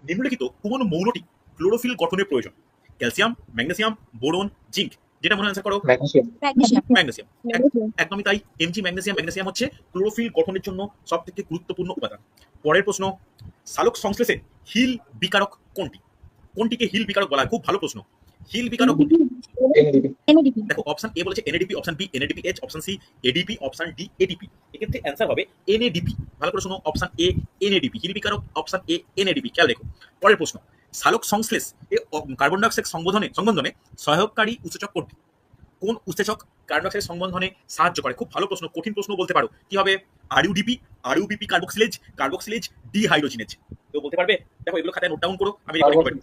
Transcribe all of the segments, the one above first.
নিম্নলিখিত কোন মৌলটি ক্লোরোফিল গঠনের প্রয়োজন? Calcium, magnesium, boron, zinc. যেটা মনে অ্যান্সার করো ম্যাগনেসিয়াম। ম্যাগনেসিয়াম। একদমই তাই। MG magnesium. ম্যাগনেসিয়াম হচ্ছে ক্লোরোফিল গঠনের জন্য সবথেকে গুরুত্বপূর্ণ উপাদান। পরের প্রশ্ন, সালোক সংশ্লেষে হিল বিকারক কোনটি? কোনটিকে হিল বিকারক বলা হয়? খুব ভালো প্রশ্ন। হিল বিকারক কোনটি? এনএডিপি। দেখো অপশন এ বলেছে NADP, option B NADPH, option C ADP, option D ADP. এক্ষেত্রে অ্যান্সার হবে এনএডিপি। ভালো করে শোনো, অপশন এ এনএডিপি হিল বিকারক, অপশন এ এনএডিপি। খেয়াল রেখো। পরের প্রশ্ন, সালোক সংশ্লেষ এ কার্বন ডাই অক্সাইড সংবন্ধনে সহায়ককারী উৎসেচক কোনটি? কোন উৎসেচক কার্বন ডাই অক্সাইড সংবন্ধনে সাহায্য করে? খুব ভালো প্রশ্ন, কঠিন প্রশ্ন বলতে পারো। কি হবে? আরইউডিপি, আরইউবিপি কার্বক্সিলেজ, কার্বক্সিলেজ ডিহাইড্রোজিনেজ। কেউ বলতে পারবে? দেখো এগুলো খাতায় নোট ডাউন করো, আমি রেকর্ডিং করে।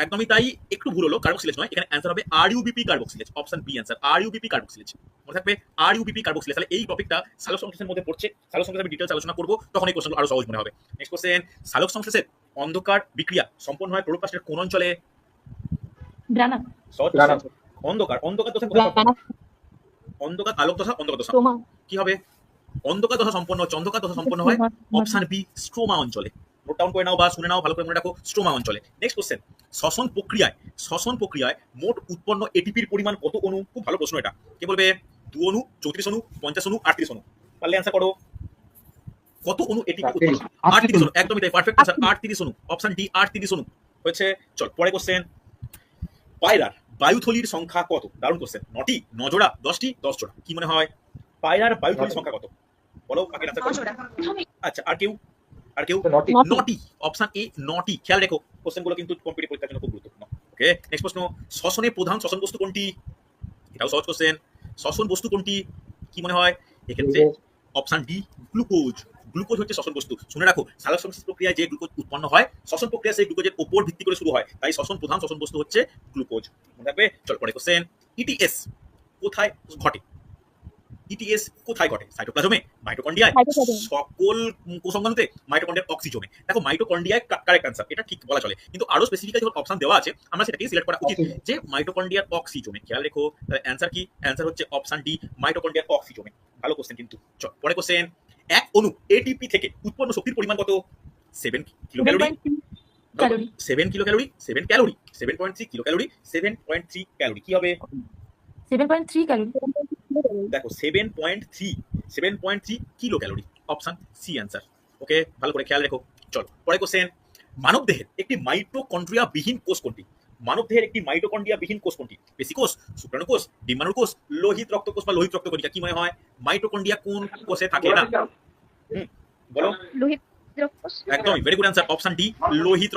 একদমই তাই, একটু ভুল হলো, কার্বক্সিলেজ নয়, এখানে অ্যান্সার হবে RuBP carboxylase. Option B answer, RuBP carboxylase. মনে থাকবে আরইউবিপি কার্বক্সিলেজ। তাহলে এই টপিকটা সালোক সংশ্লেষের মধ্যে পড়ছে। সালোক সংশ্লেষে আমি ডিটেইলস আলোচনা করব, তখন এই কোশ্চেনগুলো আরো সহজ মনে হবে। নেক্সট কোশ্চেন, সালোক সংশ্লেষের অন্ধকার বিক্রিয়া সম্পন্ন হয় ক্লোরোপ্লাস্টের কোন অঞ্চলে? গ্রানা। সহজ question। অন্ধকার, অন্ধকার দশা কোথায় সম্পন্ন? অন্ধকার, আলোক দশা, অন্ধকার দশা। কি হবে? অন্ধকার দশা সম্পন্ন হচ্ছে, অন্ধকার দশা সম্পন্ন হয় অপশন বি স্ট্রোমা অঞ্চলে। নোট ডাউন করে নাও বা শুনে নাও, ভালো করে মনে রাখো, স্ট্রোমা অঞ্চলে। নেক্সট কোশ্চেন, শ্বসন প্রক্রিয়ায় মোট উৎপন্ন এটিপির পরিমাণ কত অণু? খুব ভালো প্রশ্ন এটা। কে বলবে? 2 অণু, 34 অণু, 50 অণু, 38 অণু। পারলে অ্যান্সার করো। কত অণু এটিপি উৎপন্ন? 38 অণু। একদমই তাই, পারফেক্ট অ্যান্সার, 38 অণু। অপশন ডি 38 অণু হয়েছে। চল পরে কোশ্চেন, পায়রার বায়ুথলির সংখ্যা কত? দারুণ কোশ্চেন। 9টি, 9 জোড়া, 10টি, 10 জোড়া। কি মনে হয় পায়রার বায়ুথলির সংখ্যা কত? বলো, আগে অ্যান্সার করো। আচ্ছা, আর কেউ? 9টি। অপশন এ 9টি। খেয়াল রেখো, কোশ্চেনগুলো কিন্তু কম্পিটিটিভ পরীক্ষার জন্য খুব গুরুত্বপূর্ণ। ওকে, নেক্সট প্রশ্ন, শ্বসনের প্রধান শ্বসন বস্তু কোনটি? এটাও সহজ কোশ্চেন। শ্বসন বস্তু কোনটি? কি মনে হয় এক্ষেত্রে? Option D glucose. গ্লুকোজ হচ্ছে শ্বসন বস্তু। শুনে রাখো, সালোক সংশ্লেষ প্রক্রিয়ায় যে গ্লুকোজ উৎপন্ন হয়, শ্বসন প্রক্রিয়া সেই গ্লুকোজের উপর ভিত্তি করে শুরু হয়, তাই প্রধান শ্বসন বস্তু হচ্ছে গ্লুকোজ। মনে রাখবে। চল পরে কোশ্চেন, ইটিএস কোথায় ঘটে? ইটিএস কোথায় ঘটে? সাইটোপ্লাজমে, মাইটোকন্ড্রিয়ায়, সকল কোষাঙ্গতে, মাইটোকন্ড্রিয়ার অক্সিজোমে। দেখো মাইটোকন্ড্রিয়ায় কারেক্ট অ্যান্সার, এটা ঠিক বলা চলে, কিন্তু আরো স্পেসিফিক্যালি যখন অপশন দেওয়া আছে আমরা সেটাকে সিলেক্ট করা উচিত যে মাইটোকন্ড্রিয়ার অক্সিজোমে। খেয়াল রেখো, তাহলে অ্যান্সার কি? অ্যান্সার হচ্ছে অপশন ডি মাইটোকন্ড্রিয়ার অক্সিজোমে। ভালো কোশ্চেন কিন্তু। চল পরে কোশ্চেন, এক অণু এটিপি থেকে উৎপন্ন শক্তির পরিমাণ কত? 7 kilo calorie. 7 kilo calorie, 7 calorie, 7.3 kilo calorie, 7.3 calorie. কি হবে? 7.3 ক্যালোরি। দেখো 7.3 kilo calorie. Option C answer. Okay, ভালো করে খেয়াল রেখো। চলো পরে কোশ্চেন, মানব দেহের একটি মাইটোকন্ড্রিয়া বিহীন কোষ কোনটি? মানব দেহের একটি মাইটোকন্ড্রিয়া বিহীন কোষ কোনটি? পেশি কোষ, শুক্রাণু কোষ, ডিম্বাণু কোষ, লোহিত রক্ত কোষ বা লোহিত রক্তকণিকা। কি মনে হয় মাইটোকন্ড্রিয়া কোন কোষে থাকে না? বলো। লোহিত। একদমই very good answer, option D লোহিত